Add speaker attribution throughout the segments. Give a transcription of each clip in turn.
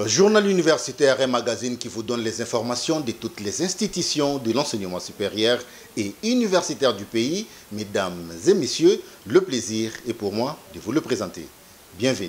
Speaker 1: Journal universitaire et magazine qui vous donne les informations de toutes les institutions de l'enseignement supérieur et universitaire du pays. Mesdames et messieurs, le plaisir est pour moi de vous le présenter. Bienvenue.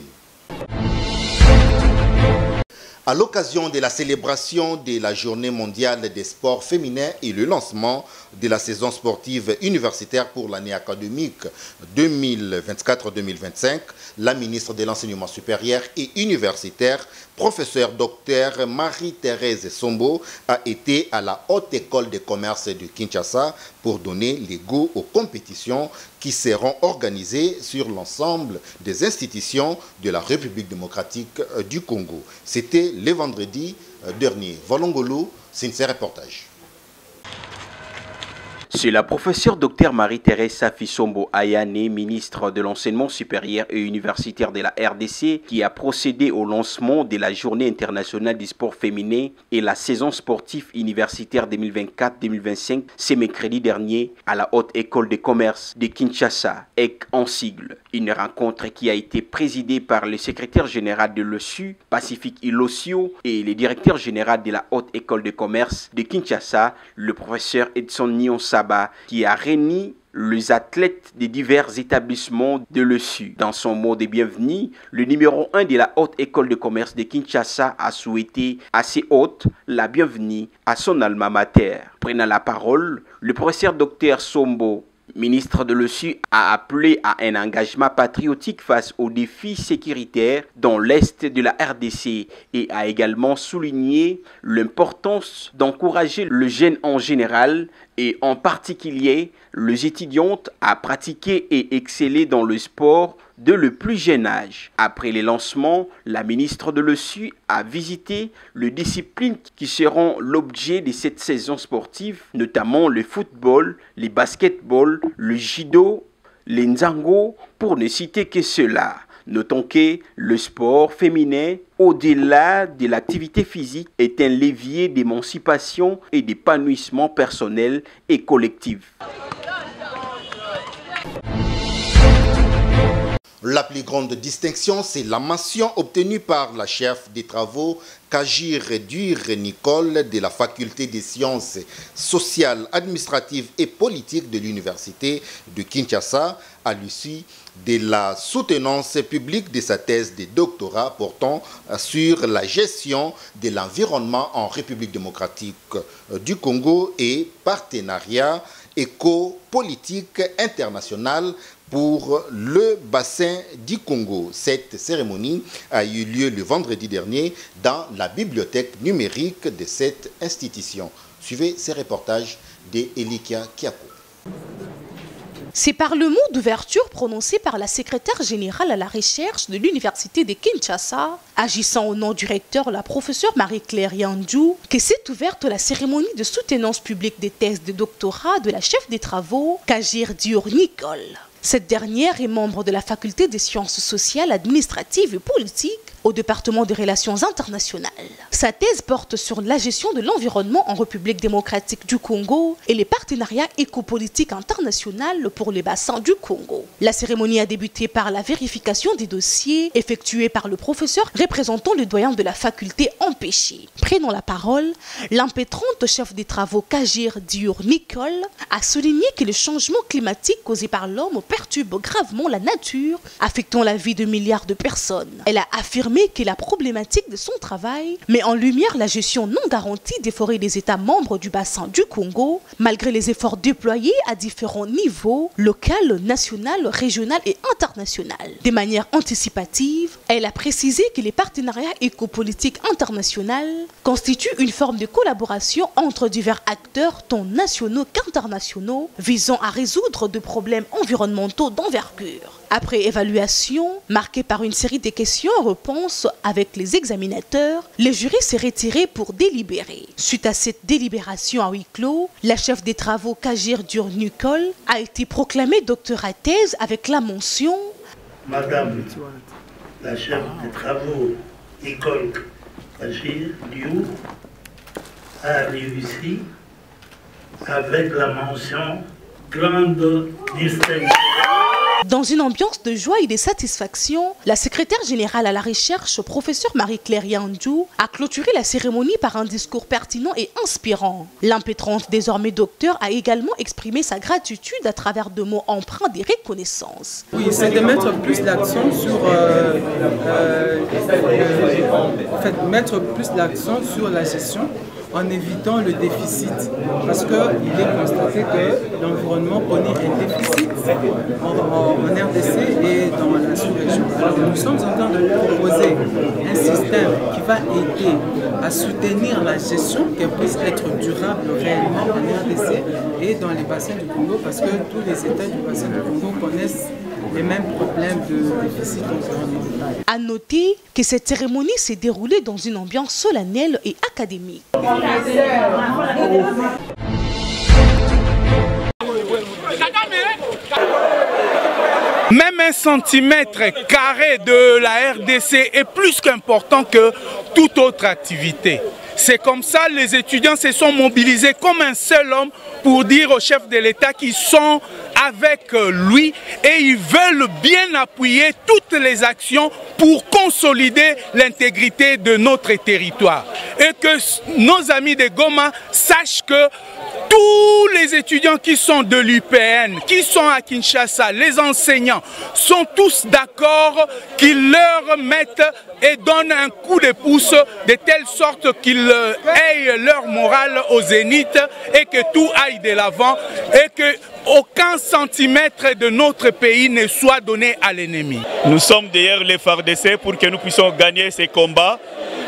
Speaker 1: À l'occasion de la célébration de la Journée mondiale des sports féminins et le lancement de la saison sportive universitaire pour l'année académique 2024-2025, la ministre de l'Enseignement supérieur et universitaire, professeure docteur Marie-Thérèse Sombo, a été à la Haute École de commerce de Kinshasa pour donner les go aux compétitions qui seront organisées sur l'ensemble des institutions de la République démocratique du Congo. C'était le vendredi dernier. Volongolo, c'est un reportage.
Speaker 2: C'est la professeure Dr Marie-Thérèse Sombo Ayane, ministre de l'Enseignement supérieur et universitaire de la RDC, qui a procédé au lancement de la Journée internationale du sport féminin et la saison sportive universitaire 2024-2025 ce mercredi dernier à la Haute École de commerce de Kinshasa, EC en sigle. Une rencontre qui a été présidée par le secrétaire général de l'OSU, Pacifique Ilosio, et le directeur général de la Haute École de commerce de Kinshasa, le professeur Edson Nyonsaba, qui a réuni les athlètes des divers établissements de l'OSU. Dans son mot de bienvenue, le numéro 1 de la Haute École de commerce de Kinshasa a souhaité à ses hôtes la bienvenue à son alma mater. Prenant la parole, le professeur Dr Sombo, ministre de l'OSU, a appelé à un engagement patriotique face aux défis sécuritaires dans l'Est de la RDC et a également souligné l'importance d'encourager le jeune en général et en particulier les étudiantes à pratiquer et exceller dans le sport de le plus jeune âge. Après les lancements, la ministre de l'OSU a visité les disciplines qui seront l'objet de cette saison sportive, notamment le football, le basketball, le judo, les nzango, pour ne citer que cela. Notons que le sport féminin, au-delà de l'activité physique, est un levier d'émancipation et d'épanouissement personnel et collectif.
Speaker 1: La plus grande distinction, c'est la mention obtenue par la chef des travaux Kagir Dur Nicole de la faculté des sciences sociales, administratives et politiques de l'université de Kinshasa à l'issue de la soutenance publique de sa thèse de doctorat portant sur la gestion de l'environnement en République démocratique du Congo et partenariat éco-politique international pour le bassin du Congo. Cette cérémonie a eu lieu le vendredi dernier dans la bibliothèque numérique de cette institution. Suivez ces reportages d'Elikia Kiako.
Speaker 3: C'est par le mot d'ouverture prononcé par la secrétaire générale à la recherche de l'université de Kinshasa, agissant au nom du recteur, la professeure Marie-Claire Yandjou, que s'est ouverte la cérémonie de soutenance publique des thèses de doctorat de la chef des travaux, Kagir Dur Nicole. Cette dernière est membre de la faculté des sciences sociales, administratives et politiques au département des relations internationales. Sa thèse porte sur la gestion de l'environnement en République démocratique du Congo et les partenariats écopolitiques internationaux pour les bassins du Congo. La cérémonie a débuté par la vérification des dossiers effectués par le professeur représentant le doyen de la faculté empêché. Prenant la parole, l'impétrante chef des travaux Kagir Dur Nicole a souligné que le changement climatique causé par l'homme perturbe gravement la nature, affectant la vie de milliards de personnes. Elle a affirmé que la problématique de son travail met en lumière la gestion non garantie des forêts des États membres du bassin du Congo, malgré les efforts déployés à différents niveaux, local, national, régional et international. De manière anticipative, elle a précisé que les partenariats écopolitiques internationaux constituent une forme de collaboration entre divers acteurs tant nationaux qu'internationaux visant à résoudre des problèmes environnementaux d'envergure. Après évaluation, marquée par une série de questions-réponses avec les examinateurs, le jury s'est retiré pour délibérer. Suite à cette délibération à huis clos, la chef des travaux Kagir Dur Nicole a été proclamée docteur à thèse avec la mention «
Speaker 4: Madame la chef des travaux École Kagir Dur a réussi avec la mention grande distinction ».
Speaker 3: Dans une ambiance de joie et de satisfaction, la secrétaire générale à la recherche, professeure Marie-Claire Yandjou, a clôturé la cérémonie par un discours pertinent et inspirant. L'impétrante, désormais docteur, a également exprimé sa gratitude à travers de mots empreints des reconnaissances.
Speaker 5: Oui, c'est de mettre plus l'accent sur, mettre plus l'accent sur la gestion en évitant le déficit. Parce qu'il est constaté que l'environnement connaît un déficit en RDC et dans la sous-région. Alors nous sommes en train de proposer un système qui va aider à soutenir la gestion, qu'elle puisse être durable réellement en RDC et dans les bassins du Congo, parce que tous les États du bassin du Congo connaissent les mêmes problèmes de déficit environnemental.
Speaker 3: À noter que cette cérémonie s'est déroulée dans une ambiance solennelle et académique.
Speaker 6: Même un centimètre carré de la RDC est plus qu'important que toute autre activité. C'est comme ça, les étudiants se sont mobilisés comme un seul homme pour dire au chef de l'État qu'ils sont avec lui et ils veulent bien appuyer toutes les actions pour consolider l'intégrité de notre territoire. Et que nos amis de Goma sachent que tous les étudiants qui sont de l'UPN, qui sont à Kinshasa, les enseignants, sont tous d'accord qu'ils leur mettent et donnent un coup de pouce de telle sorte qu'ils aient leur morale au zénith et que tout aille de l'avant et que aucun centimètre de notre pays ne soit donné à l'ennemi.
Speaker 7: Nous sommes derrière les FARDC pour que nous puissions gagner ces combats.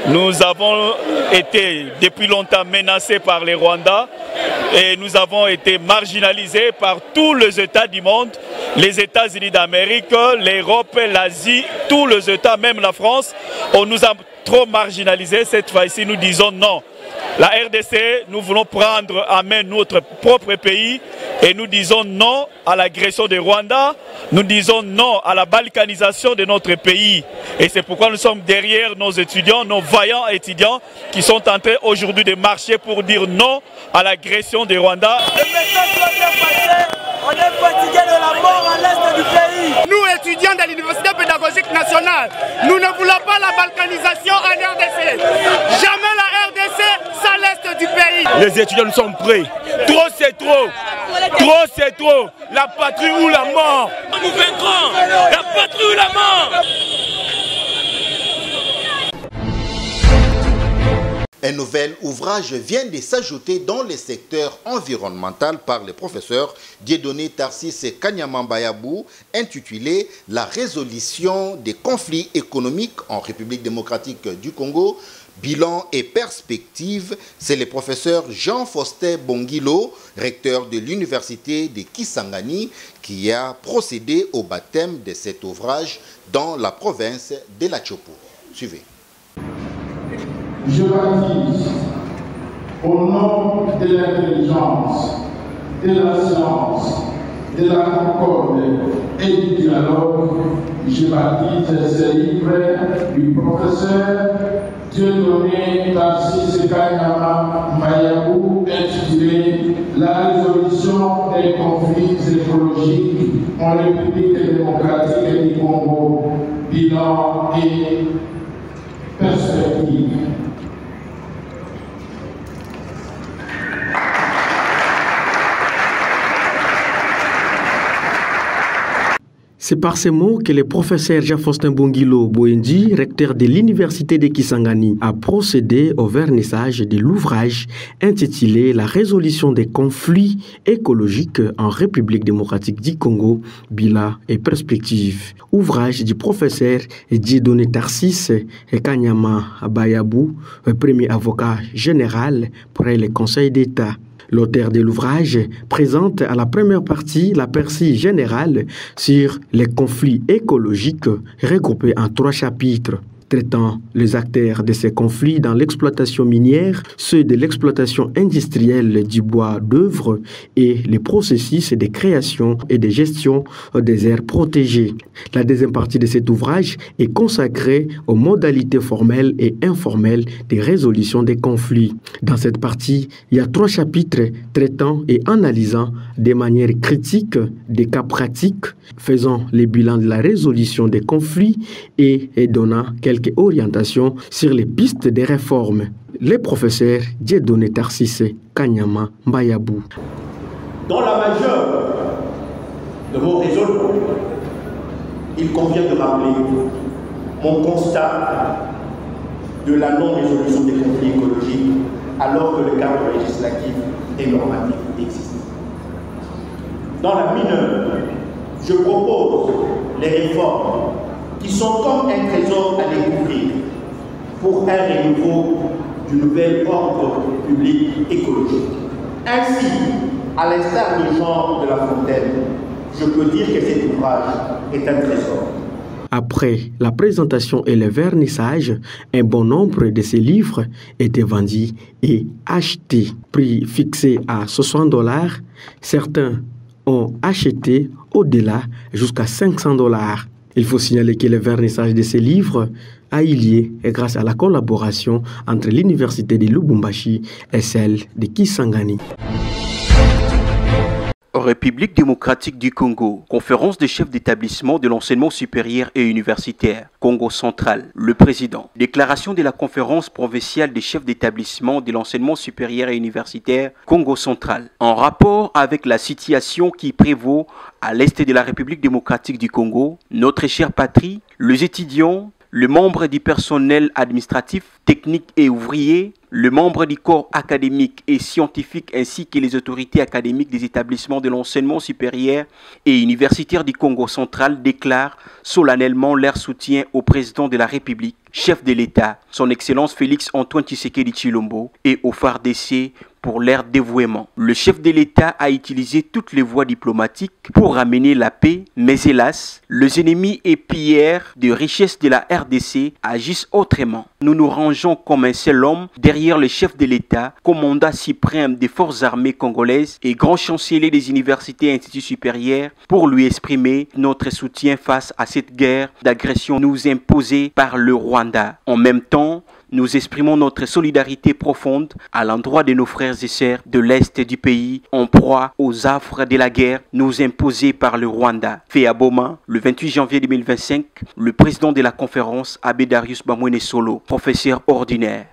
Speaker 7: Nous avons été depuis longtemps menacés par les Rwandais et nous avons été marginalisés par tous les États du monde, les États-Unis d'Amérique, l'Europe, l'Asie, tous les États, même la France. On nous a trop marginalisés. Cette fois-ci, nous disons non. La RDC, nous voulons prendre en main notre propre pays et nous disons non à l'agression des Rwandais, nous disons non à la balkanisation de notre pays. Et c'est pourquoi nous sommes derrière nos étudiants, nos vaillants étudiants qui sont en train aujourd'hui de marcher pour dire non à l'agression des Rwandais.
Speaker 8: Le message doit bien passer, on est fatigué de la mort à l'est du pays.
Speaker 6: Nous, étudiants de l'Université pédagogique nationale, nous ne voulons pas la balkanisation en RDC. Jamais la RDC sans l'est du pays.
Speaker 7: Les étudiants nous sommes prêts. Trop c'est trop. Trop c'est trop. La patrie ou la mort.
Speaker 8: Nous vaincrons. La patrie ou la mort.
Speaker 1: Un nouvel ouvrage vient de s'ajouter dans le secteur environnemental par le professeur Dieudonné Tarsis Kanyama-Bayabou, intitulé « La résolution des conflits économiques en République démocratique du Congo, bilan et perspectives ». C'est le professeur Jean-Faustin Bongilo, recteur de l'université de Kisangani, qui a procédé au baptême de cet ouvrage dans la province de la Tchopo. Suivez.
Speaker 9: Je baptise au nom de l'intelligence, de la science, de la concorde et du dialogue, je baptise ce livre du professeur Dieudonné Tarsis Kanyama-Bayabou intitulé « La résolution des conflits écologiques en République démocratique du Congo, bilan et perspective ».
Speaker 10: C'est par ces mots que le professeur Jean-Faustin Bongilo Boendi, recteur de l'université de Kisangani, a procédé au vernissage de l'ouvrage intitulé « La résolution des conflits écologiques en République démocratique du Congo, bilan et perspectives ». Ouvrage du professeur Dieudonné Tarsis Kanyama-Bayabou, premier avocat général pour le Conseil d'État. L'auteur de l'ouvrage présente à la première partie l'aperçu général sur les conflits écologiques regroupés en 3 chapitres. traitant les acteurs de ces conflits dans l'exploitation minière, ceux de l'exploitation industrielle du bois d'œuvre et les processus de création et de gestion des aires protégées. La deuxième partie de cet ouvrage est consacrée aux modalités formelles et informelles de résolution des conflits. Dans cette partie, il y a 3 chapitres traitant et analysant de manière critique des cas pratiques, faisant le bilan de la résolution des conflits et donnant quelques orientations sur les pistes de réforme. Le professeur Dieudonné Tarcisse Kanyama Mbayabou.
Speaker 11: Dans la majeure de vos raisonnements, il convient de rappeler mon constat de la non-résolution des conflits écologiques alors que le cadre législatif et normatif existe. Dans la mineure, je propose les réformes qui sont comme un trésor à découvrir pour un renouveau du nouvel ordre public écologique. Ainsi, à l'instar de Jean de La Fontaine, je peux dire que cet ouvrage est un trésor.
Speaker 10: Après la présentation et le vernissage, un bon nombre de ces livres étaient vendus et achetés. Prix fixé à $60, certains ont acheté au-delà jusqu'à $500. Il faut signaler que le vernissage de ces livres a eu lieu grâce à la collaboration entre l'université de Lubumbashi et celle de Kisangani.
Speaker 2: République démocratique du Congo, conférence des chefs d'établissement de l'enseignement supérieur et universitaire, Congo central, le président. Déclaration de la conférence provinciale des chefs d'établissement de l'enseignement supérieur et universitaire, Congo central. En rapport avec la situation qui prévaut à l'est de la République démocratique du Congo, notre chère patrie, les étudiants, le membre du personnel administratif, technique et ouvrier, le membre du corps académique et scientifique ainsi que les autorités académiques des établissements de l'enseignement supérieur et universitaire du Congo central déclarent solennellement leur soutien au président de la République, chef de l'État, son Excellence Félix Antoine Tshisekedi Tshilombo, et au FARDC pour leur dévouement. Le chef de l'État a utilisé toutes les voies diplomatiques pour ramener la paix, mais hélas, les ennemis et pilleurs de richesses de la RDC agissent autrement. Nous nous rangeons comme un seul homme derrière le chef de l'État, commandant suprême des forces armées congolaises et grand chancelier des universités et instituts supérieurs pour lui exprimer notre soutien face à cette guerre d'agression nous imposée par le Rwanda. En même temps, nous exprimons notre solidarité profonde à l'endroit de nos frères et sœurs de l'Est du pays en proie aux affres de la guerre nous imposée par le Rwanda. Fait à Boma, le 28 janvier 2025, le président de la conférence, Abbé Darius Bamwene Solo, professeur ordinaire.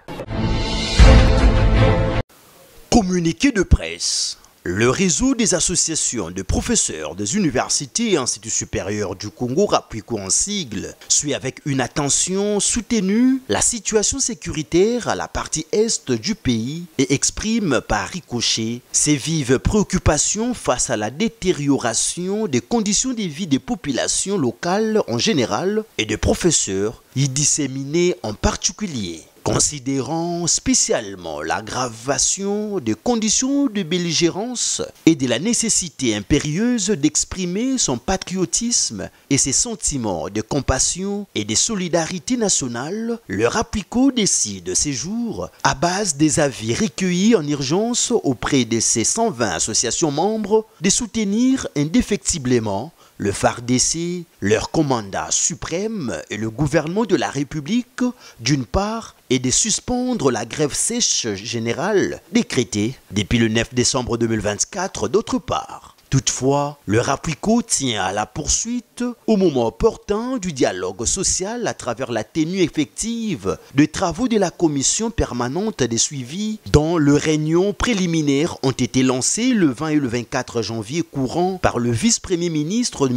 Speaker 12: Communiqué de presse. Le réseau des associations de professeurs des universités et instituts supérieurs du Congo, RAPUCO en sigle, suit avec une attention soutenue la situation sécuritaire à la partie est du pays et exprime par ricochet ses vives préoccupations face à la détérioration des conditions de vie des populations locales en général et des professeurs y disséminés en particulier. Considérant spécialement l'aggravation des conditions de belligérance et de la nécessité impérieuse d'exprimer son patriotisme et ses sentiments de compassion et de solidarité nationale, le RAPUCO décide ces jours, à base des avis recueillis en urgence auprès de ses 120 associations membres, de soutenir indéfectiblement le FARDC, leur commandant suprême et le gouvernement de la République, d'une part, et de suspendre la grève sèche générale décrétée depuis le 9 décembre 2024, d'autre part. Toutefois, le RAPUCO tient à la poursuite, au moment opportun, du dialogue social à travers la tenue effective des travaux de la commission permanente des suivis dont les réunions préliminaires ont été lancées le 20 et le 24 janvier courant par le vice-premier ministre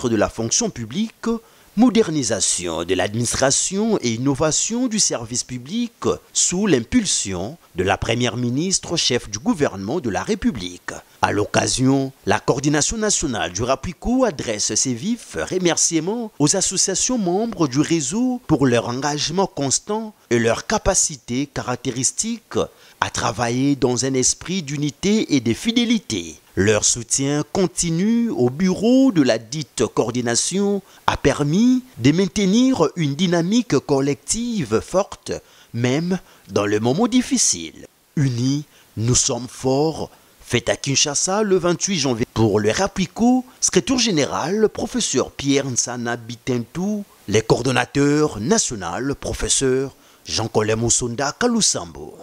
Speaker 12: de la fonction publique, modernisation de l'administration et innovation du service public sous l'impulsion de la première ministre chef du gouvernement de la République. À l'occasion, la coordination nationale du RAPUCO adresse ses vifs remerciements aux associations membres du réseau pour leur engagement constant et leur capacité caractéristique à travailler dans un esprit d'unité et de fidélité. Leur soutien continu au bureau de la dite coordination a permis de maintenir une dynamique collective forte, même dans les moments difficiles. Unis, nous sommes forts. Fête à Kinshasa le 28 janvier. Pour le Rapico, secrétaire général, professeur Pierre Nsana Bitentou, les coordonnateurs nationaux, professeur Jean-Colin Moussonda Kalusambo.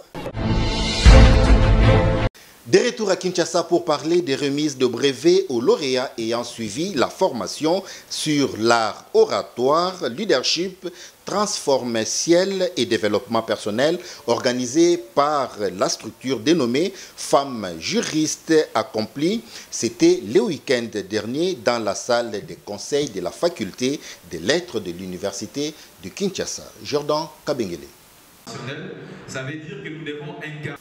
Speaker 1: De retour à Kinshasa pour parler des remises de brevets aux lauréats ayant suivi la formation sur l'art oratoire, leadership, transformatiel et développement personnel organisée par la structure dénommée Femmes juristes accomplies. C'était le week-end dernier dans la salle des conseils de la faculté des lettres de l'université de Kinshasa. Jordan Kabengele.
Speaker 13: Ça veut dire que nous devons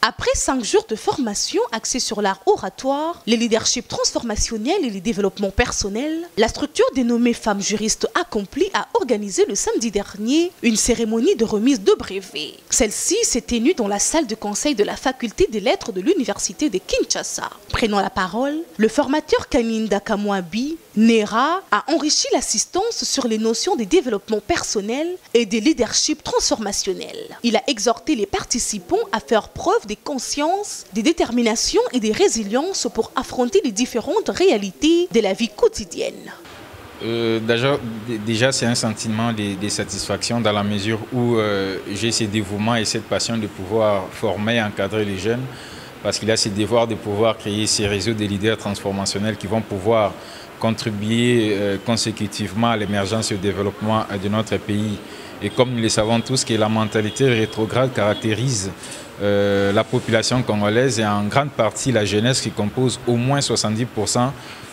Speaker 3: Après 5 jours de formation axée sur l'art oratoire, le leadership transformationnel et le développement personnel, la structure dénommée Femmes juristes accomplies a organisé le samedi dernier une cérémonie de remise de brevets. Celle-ci s'est tenue dans la salle de conseil de la faculté des lettres de l'université de Kinshasa. Prenant la parole, le formateur Kaninda Kamwabi, Nera, a enrichi l'assistance sur les notions de développement personnel et de leadership transformationnel. Il a exhorté les participants à faire preuve de conscience, de détermination et de résilience pour affronter les différentes réalités de la vie quotidienne.
Speaker 13: Déjà c'est un sentiment de satisfaction dans la mesure où j'ai ce dévouement et cette passion de pouvoir former et encadrer les jeunes, parce qu'il a ce devoir de pouvoir créer ces réseaux de leaders transformationnels qui vont pouvoir contribuer consécutivement à l'émergence et au développement de notre pays. Et comme nous le savons tous que la mentalité rétrograde caractérise la population congolaise et en grande partie la jeunesse qui compose au moins 70%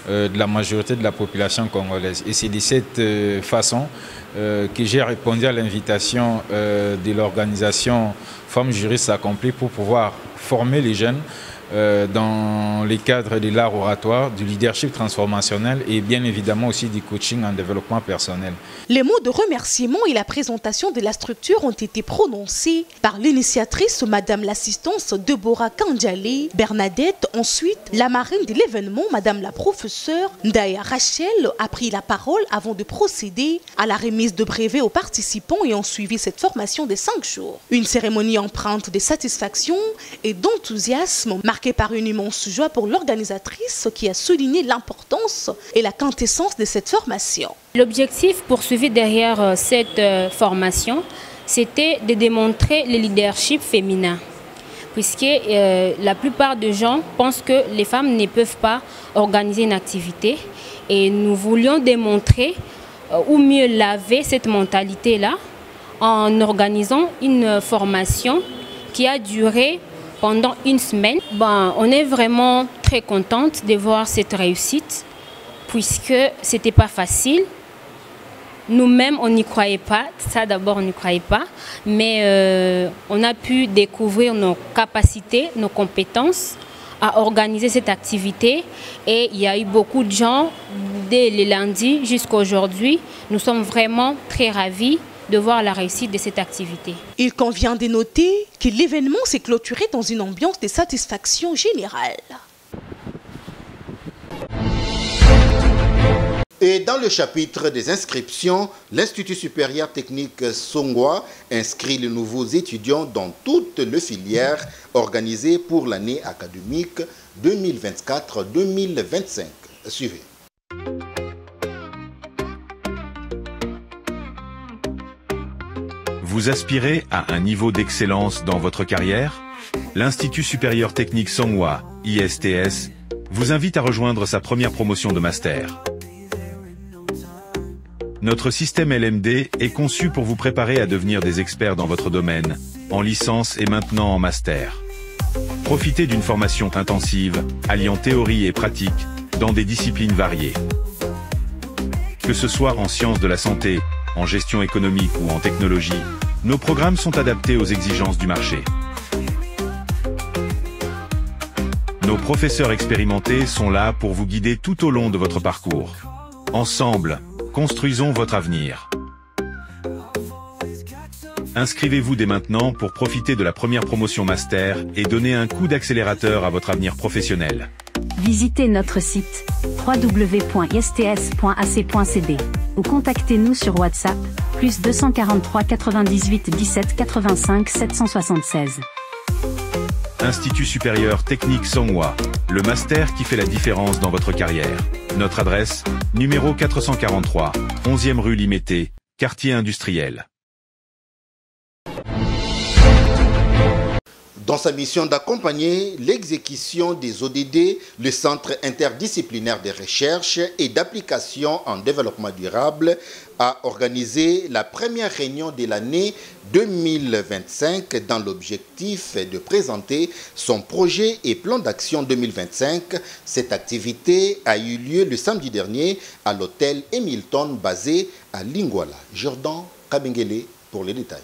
Speaker 13: de la majorité de la population congolaise. Et c'est de cette façon que j'ai répondu à l'invitation de l'organisation Femmes juristes accomplies pour pouvoir former les jeunes dans les cadres de l'art oratoire, du leadership transformationnel et bien évidemment aussi du coaching en développement personnel.
Speaker 3: Les mots de remerciement et la présentation de la structure ont été prononcés par l'initiatrice Madame l'assistance Deborah Kandjale Bernadette. Ensuite, la marraine de l'événement, Madame la professeure Ndaya Rachel, a pris la parole avant de procéder à la remise de brevets aux participants ayant suivi cette formation de 5 jours. Une cérémonie empreinte de satisfaction et d'enthousiasme marquée par une immense joie pour l'organisatrice qui a souligné l'importance et la quintessence de cette formation.
Speaker 14: L'objectif poursuivi derrière cette formation, c'était de démontrer le leadership féminin, puisque la plupart des gens pensent que les femmes ne peuvent pas organiser une activité. Et nous voulions démontrer ou mieux laver cette mentalité-là en organisant une formation qui a duré pendant 1 semaine. On est vraiment très contente de voir cette réussite, puisque ce n'était pas facile. Nous-mêmes, on n'y croyait pas. Ça, d'abord, on n'y croyait pas. Mais on a pu découvrir nos capacités, nos compétences à organiser cette activité. Et il y a eu beaucoup de gens, dès le lundi jusqu'à aujourd'hui. Nous sommes vraiment très ravis de voir la réussite de cette activité.
Speaker 3: Il convient de noter que l'événement s'est clôturé dans une ambiance de satisfaction générale.
Speaker 1: Et dans le chapitre des inscriptions, l'Institut supérieur technique Songwa inscrit les nouveaux étudiants dans toutes les filières organisées pour l'année académique 2024-2025. Suivez.
Speaker 15: Vous aspirez à un niveau d'excellence dans votre carrière? L'Institut supérieur technique Songwa, ISTS, vous invite à rejoindre sa première promotion de master. Notre système LMD est conçu pour vous préparer à devenir des experts dans votre domaine, en licence et maintenant en master. Profitez d'une formation intensive, alliant théorie et pratique, dans des disciplines variées. Que ce soit en sciences de la santé, en gestion économique ou en technologie, nos programmes sont adaptés aux exigences du marché. Nos professeurs expérimentés sont là pour vous guider tout au long de votre parcours. Ensemble, construisons votre avenir. Inscrivez-vous dès maintenant pour profiter de la première promotion master et donner un coup d'accélérateur à votre avenir professionnel.
Speaker 16: Visitez notre site www.ists.ac.cd ou contactez-nous sur WhatsApp +243 98 17 85 776.
Speaker 15: Institut supérieur technique Songwa, le master qui fait la différence dans votre carrière. Notre adresse, numéro 443, 11e rue Limété, quartier industriel.
Speaker 1: Dans sa mission d'accompagner l'exécution des ODD, le Centre interdisciplinaire de recherche et d'application en développement durable a organisé la première réunion de l'année 2025 dans l'objectif de présenter son projet et plan d'action 2025. Cette activité a eu lieu le samedi dernier à l'hôtel Hamilton basé à Lingwala. Jordan Kabengele pour les détails.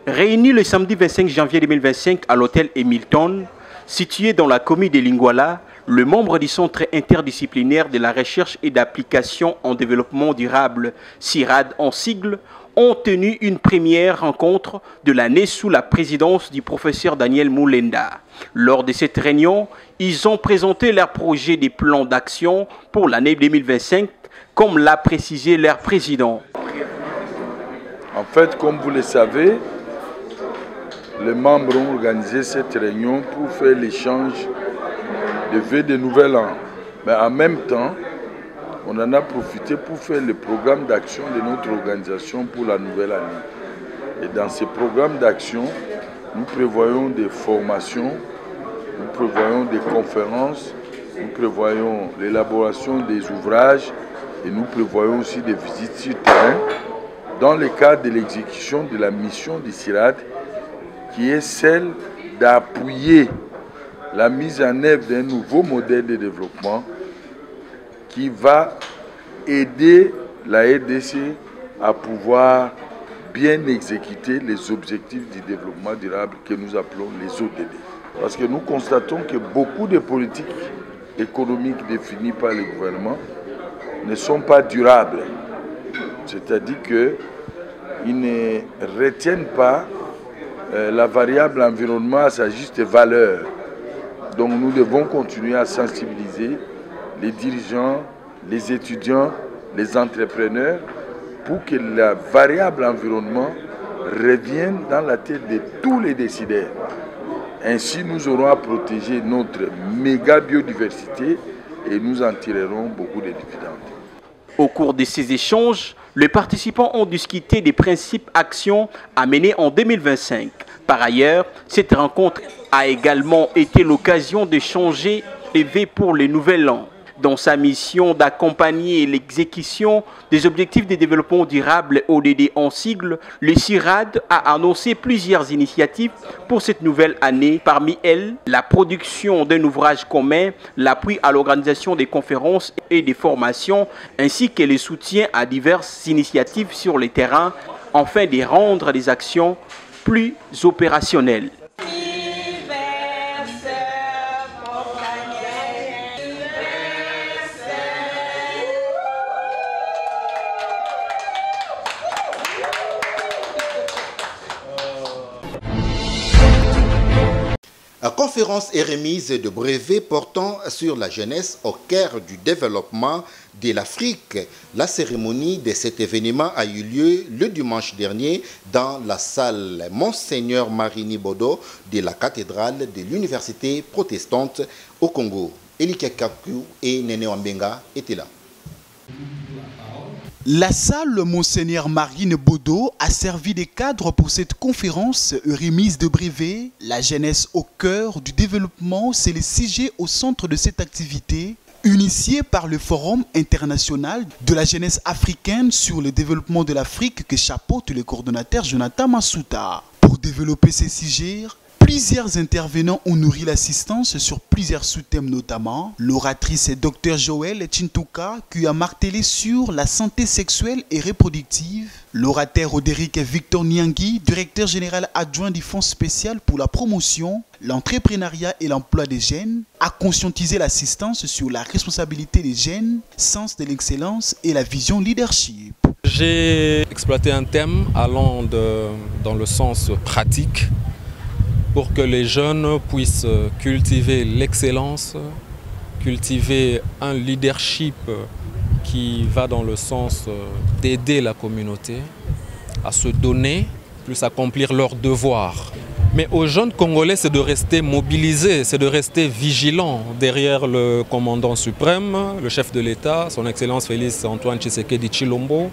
Speaker 2: Réunis le samedi 25 janvier 2025 à l'hôtel Hamilton, situé dans la commune de Lingwala, le membre du Centre interdisciplinaire de la recherche et d'application en développement durable, CIRAD en sigle, ont tenu une première rencontre de l'année sous la présidence du professeur Daniel Moulenda. Lors de cette réunion, ils ont présenté leur projet des plans d'action pour l'année 2025, comme l'a précisé leur président.
Speaker 17: En fait, comme vous le savez, les membres ont organisé cette réunion pour faire l'échange de vœux de nouvel an. Mais en même temps, on en a profité pour faire le programme d'action de notre organisation pour la nouvelle année. Et dans ce programme d'action, nous prévoyons des formations, nous prévoyons des conférences, nous prévoyons l'élaboration des ouvrages et nous prévoyons aussi des visites sur terrain dans le cadre de l'exécution de la mission du CIRAD, qui est celle d'appuyer la mise en œuvre d'un nouveau modèle de développement qui va aider la RDC à pouvoir bien exécuter les objectifs du développement durable que nous appelons les ODD. Parce que nous constatons que beaucoup de politiques économiques définies par le gouvernement ne sont pas durables. C'est-à-dire qu'ils ne retiennent pas la variable environnement à sa juste valeur. Donc nous devons continuer à sensibiliser les dirigeants, les étudiants, les entrepreneurs pour que la variable environnement revienne dans la tête de tous les décideurs. Ainsi, nous aurons à protéger notre méga biodiversité et nous en tirerons beaucoup de dividendes.
Speaker 2: Au cours de ces échanges, les participants ont discuté des principes actions à mener en 2025. Par ailleurs, cette rencontre a également été l'occasion de changer les vœux pour le nouvel an. Dans sa mission d'accompagner l'exécution des objectifs de développement durable ODD en sigle, le CIRAD a annoncé plusieurs initiatives pour cette nouvelle année. Parmi elles, la production d'un ouvrage commun, l'appui à l'organisation des conférences et des formations, ainsi que le soutien à diverses initiatives sur le terrain, afin de rendre les actions plus opérationnelles.
Speaker 1: La conférence et remise de brevets portant sur la jeunesse au cœur du développement de l'Afrique. La cérémonie de cet événement a eu lieu le dimanche dernier dans la salle Monseigneur Marini Bodo de la cathédrale de l'Université protestante au Congo. Elike Kaku et Nene Wambenga étaient là.
Speaker 18: La salle Monseigneur Marine Bodo a servi de cadre pour cette conférence remise de brevets. La jeunesse au cœur du développement, c'est le sujet au centre de cette activité, initiée par le Forum international de la jeunesse africaine sur le développement de l'Afrique que chapeaute le coordonnateur Jonathan Masuta. Pour développer ces sujets, plusieurs intervenants ont nourri l'assistance sur plusieurs sous-thèmes, notamment l'oratrice Dr Joël Chintuka qui a martelé sur la santé sexuelle et reproductive, l'orateur Roderick Victor Niangui, directeur général adjoint du Fonds spécial pour la promotion, l'entrepreneuriat et l'emploi des jeunes, a conscientisé l'assistance sur la responsabilité des jeunes, sens de l'excellence et la vision leadership.
Speaker 19: J'ai exploité un thème allant dans le sens pratique pour que les jeunes puissent cultiver l'excellence, cultiver un leadership qui va dans le sens d'aider la communauté à se donner, plus accomplir leurs devoirs. Mais aux jeunes Congolais, c'est de rester mobilisés, c'est de rester vigilants derrière le commandant suprême, le chef de l'État, son Excellence Félix Antoine Tshisekedi Tshilombo,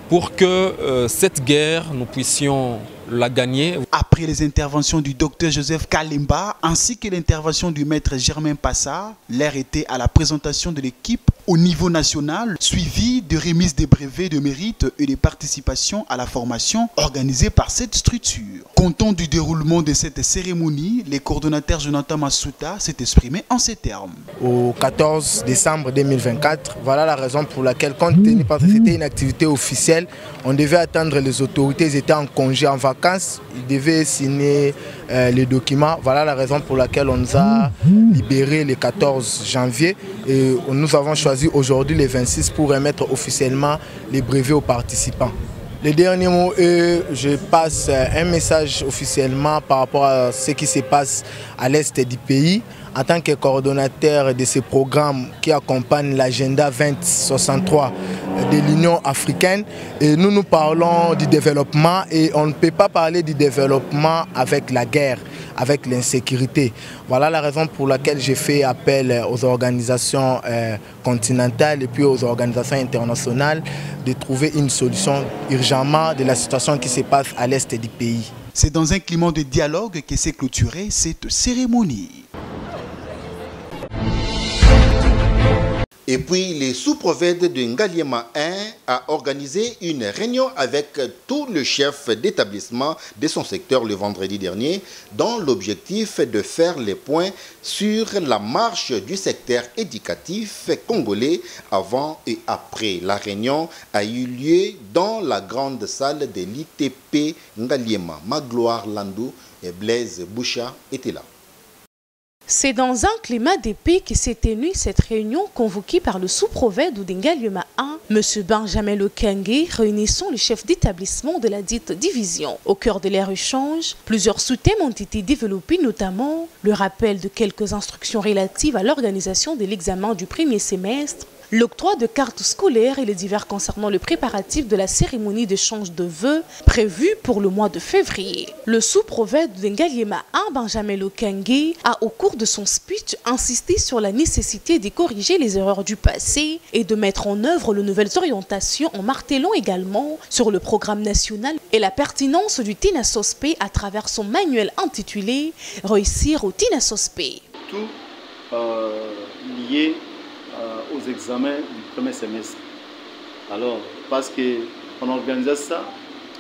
Speaker 19: pour que cette guerre, nous puissions la gagner.
Speaker 18: Après les interventions du docteur Joseph Kalimba ainsi que l'intervention du maître Germain Passa, l'heure était à la présentation de l'équipe au niveau national, suivi de remise des brevets de mérite et de participation à la formation organisée par cette structure. Comptant du déroulement de cette cérémonie, le coordonnateur Jonathan Masuta s'est exprimé en ces termes.
Speaker 20: Au 14 décembre 2024, voilà la raison pour laquelle, compte tenu parce que c'était une activité officielle, on devait attendre les autorités, ils étaient en congé, en vacances, ils devaient signer les documents. Voilà la raison pour laquelle on nous a libérés le 14 janvier et nous avons choisi aujourd'hui les 26 pour remettre officiellement les brevets aux participants. Le dernier mot, je passe un message officiellement par rapport à ce qui se passe à l'est du pays. En tant que coordonnateur de ces programmes qui accompagnent l'agenda 2063 de l'Union africaine, et nous parlons du développement et on ne peut pas parler du développement avec la guerre, avec l'insécurité. Voilà la raison pour laquelle j'ai fait appel aux organisations continentales et puis aux organisations internationales de trouver une solution urgemment de la situation qui se passe à l'est du pays.
Speaker 18: C'est dans un climat de dialogue que s'est clôturée cette cérémonie.
Speaker 1: Et puis, les sous-prophètes de Ngaliema 1 a organisé une réunion avec tous les chefs d'établissement de son secteur le vendredi dernier, dans l'objectif de faire les points sur la marche du secteur éducatif congolais avant et après. La réunion a eu lieu dans la grande salle de l'ITP Ngaliema. Magloire Landou et Blaise Boucha étaient là.
Speaker 3: C'est dans un climat de paix que s'est tenue cette réunion convoquée par le sous-prophète d'Ngaliema 1, M. Benjamin Lokenge, réunissant les chefs d'établissement de la dite division. Au cœur de leur échange, plusieurs sous-thèmes ont été développés, notamment le rappel de quelques instructions relatives à l'organisation de l'examen du premier semestre, l'octroi de cartes scolaires et les divers concernant le préparatif de la cérémonie d'échange de vœux prévue pour le mois de février. Le sous-prophète de Ngaliema 1, Benjamin Lokenge, a au cours de son speech insisté sur la nécessité de corriger les erreurs du passé et de mettre en œuvre les nouvelles orientations en martelant également sur le programme national et la pertinence du TINASOSP à travers son manuel intitulé « Réussir au TINASOSP ».
Speaker 21: Tout lié aux examens du premier semestre. Alors, parce qu'on organisait ça,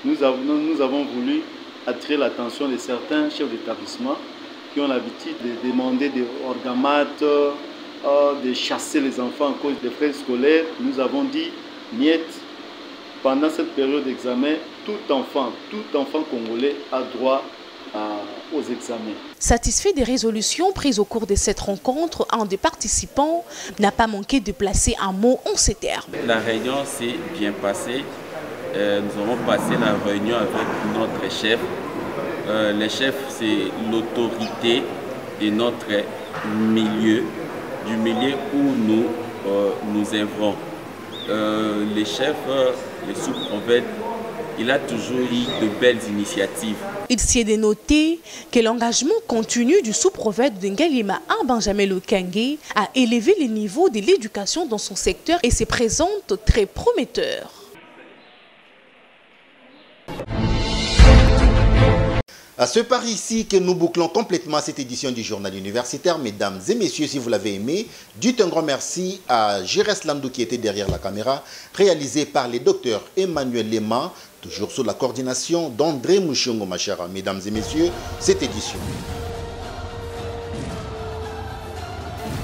Speaker 21: nous avons voulu attirer l'attention de certains chefs d'établissement qui ont l'habitude de demander des orgamates, de chasser les enfants à cause des frais scolaires. Nous avons dit, niet, pendant cette période d'examen, tout enfant congolais a droit aux examens.
Speaker 3: Satisfait des résolutions prises au cours de cette rencontre, un des participants n'a pas manqué de placer un mot en ces termes.
Speaker 22: La réunion s'est bien passée. Nous avons passé la réunion avec notre chef. Le chef, c'est l'autorité de notre milieu, du milieu où nous œuvrons. Les chefs, les sous-prophètes, il a toujours eu de belles initiatives.
Speaker 3: Il s'y est dénoté que l'engagement continu du sous-prophète de Ngaliema 1, Benjamin Lokenge, a élevé le niveau de l'éducation dans son secteur et se présente très prometteur.
Speaker 1: C'est par ici que nous bouclons complètement cette édition du journal universitaire. Mesdames et messieurs, si vous l'avez aimé, dites un grand merci à Jérès Landou qui était derrière la caméra, réalisé par le docteur Emmanuel Lema, toujours sous la coordination d'André Mouchongo Machara. Mesdames et messieurs, cette édition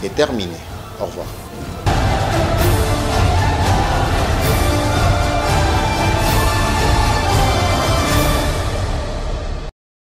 Speaker 1: est terminée. Au revoir.